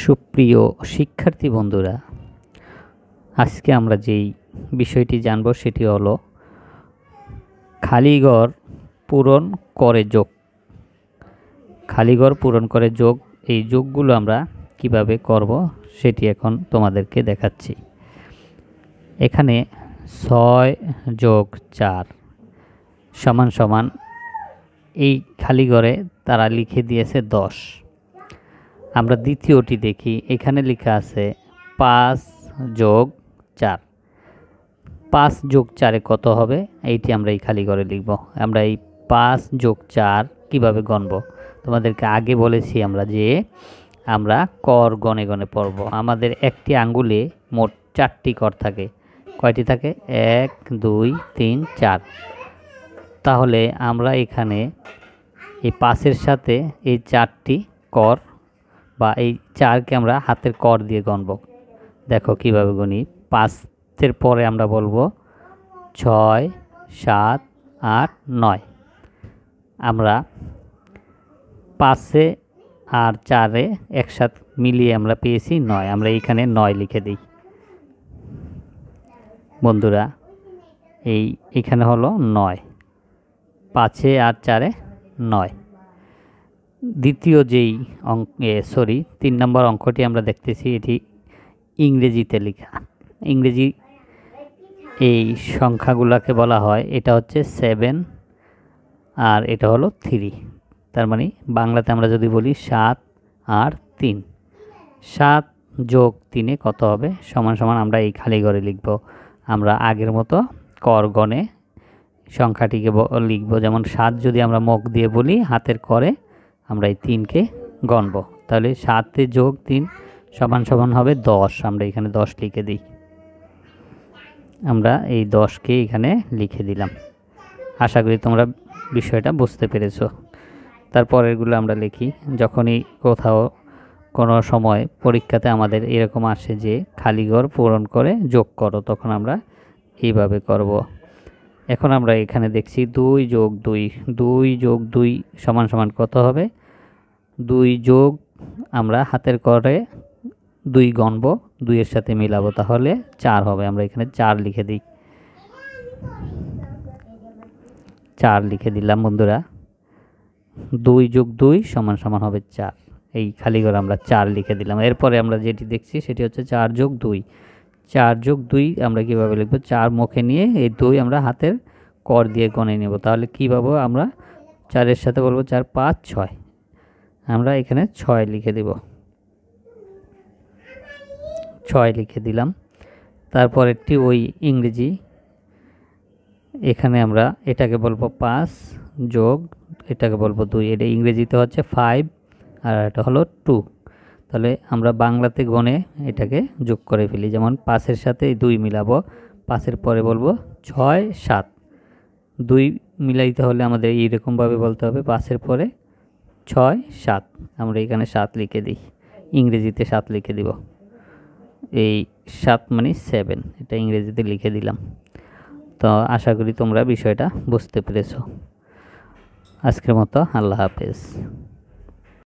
সুপ্রিয় শিক্ষার্থী বন্ধুরা, আজকে আমরা যেই বিষয়টি জানব সেটি হলো খালি ঘর পূরণ করে যোগ। খালি ঘর পূরণ করে যোগ, এই যোগগুলো আমরা কিভাবে করব সেটি এখন তোমাদেরকে দেখাচ্ছি। এখানে 6 যোগ 4 সমান সমান এই খালি ঘরে তারা লিখে দিয়েছে 10। আমরা দ্বিতীয়টি দেখি, এখানে লেখা আছে 5 যোগ 4। 5 যোগ 4 কত হবে এইটি আমরা এই খালি ঘরে লিখব। আমরা এই 5 যোগ 4 কিভাবে গণব তোমাদেরকে আগে বলেছি আমরা যে আমরা কর গণে গণে পড়ব। আমাদের একটি আঙ্গুলে মোট 4টি কর থাকে। কয়টি থাকে? 1 2 3 4। তাহলে আমরা এখানে এই 5-এর সাথে এই 4টি কর বা এই 4কে আমরা হাতের কর দিয়ে গণব। দেখো কিভাবে গণি। 5-এর পরে আমরা বলবো 6 7 8 9। আমরা 5-এ আর 4-এ একসাথে মিলিয়ে আমরা পেয়েছি 9। আমরা এইখানে 9 লিখে দিই বন্ধুরা। এইখানে হলো 9। 5-এ আর 4-এ 9। দ্বিতীয় যেই 3 নম্বর অঙ্কটি আমরা দেখতেছি, এটি ইংরেজিতে লেখা। ইংরেজি এই সংখ্যাগুলোকে বলা হয়, এটা হচ্ছে 7 আর এটা হলো 3। তার মানে বাংলাতে আমরা যদি বলি 7 আর 3, 7 যোগ 3 কত হবে সমান সমান আমরা এই খালি ঘরে লিখব। আমরা আগের মতো কর গণে সংখ্যাটিকে লিখব। যেমন 7 যদি আমরা মুখ দিয়ে বলি, হাতের করে আমরা এই 3কে গণব। তাহলে 7 যোগ 3 সমান সমান হবে 10। আমরা এখানে 10 লিখে দিই। আমরা এই 10কে এখানে লিখে দিলাম। আশা করি তোমরা বিষয়টা বুঝতে পেরেছো। তারপরেরগুলো আমরা লিখি। যখনই কোথাও কোনো সময় পরীক্ষাতে আমাদের এরকম আসে যে খালি ঘর পূরণ করে যোগ করো, তখন আমরা এইভাবে করব। এখন আমরা এখানে দেখছি 2 যোগ 2, 2 যোগ 2 সমান সমান কত হবে? 2 যোগ আমরা হাতের করে 2 গণব, 2-এর সাথে মিলাবো, তাহলে 4 হবে। আমরা এখানে 4 লিখে দিই। 4 লিখে দিলাম বন্ধুরা। 2 যোগ 2 সমান সমান হবে 4। এই খালি ঘরে আমরা 4 লিখে দিলাম। এরপরে আমরা যেটি দেখছি সেটি হচ্ছে 4 যোগ 2। 4 যোগ 2 আমরা কীভাবে লিখব? 4 মুখে নিয়ে এই 2 আমরা হাতের কর দিয়ে গণে নেব। তাহলে কী পাবো আমরা? 4-এর সাথে বলবো 4 5 6। আমরা এখানে 6 লিখে দেব। 6 লিখে দিলাম। তারপরেরটি ওই ইংরেজি, এখানে আমরা এটাকে বলবো 5 যোগ এটাকে বলবো 2। এটা ইংরেজিতে হচ্ছে 5 আর এটা হলো 2। তাহলে আমরা বাংলাতে গণে এটাকে যোগ করে ফেলি। যেমন 5-এর সাথে 2 মিলাবো, 5-এর পরে বলবো 6 7। 2 মিলাইতে হলে আমাদের এইরকমভাবে বলতে হবে, 5-এর পরে 6 7। আমরা এখানে 7 লিখে দিই। ইংরেজিতে 7 লিখে দিব। এই 7 মানে 7, এটা ইংরেজিতে লিখে দিলাম। তো আশা করি তোমরা বিষয়টা বুঝতে পেরেছো। আজকের মতো আল্লাহ হাফেজ।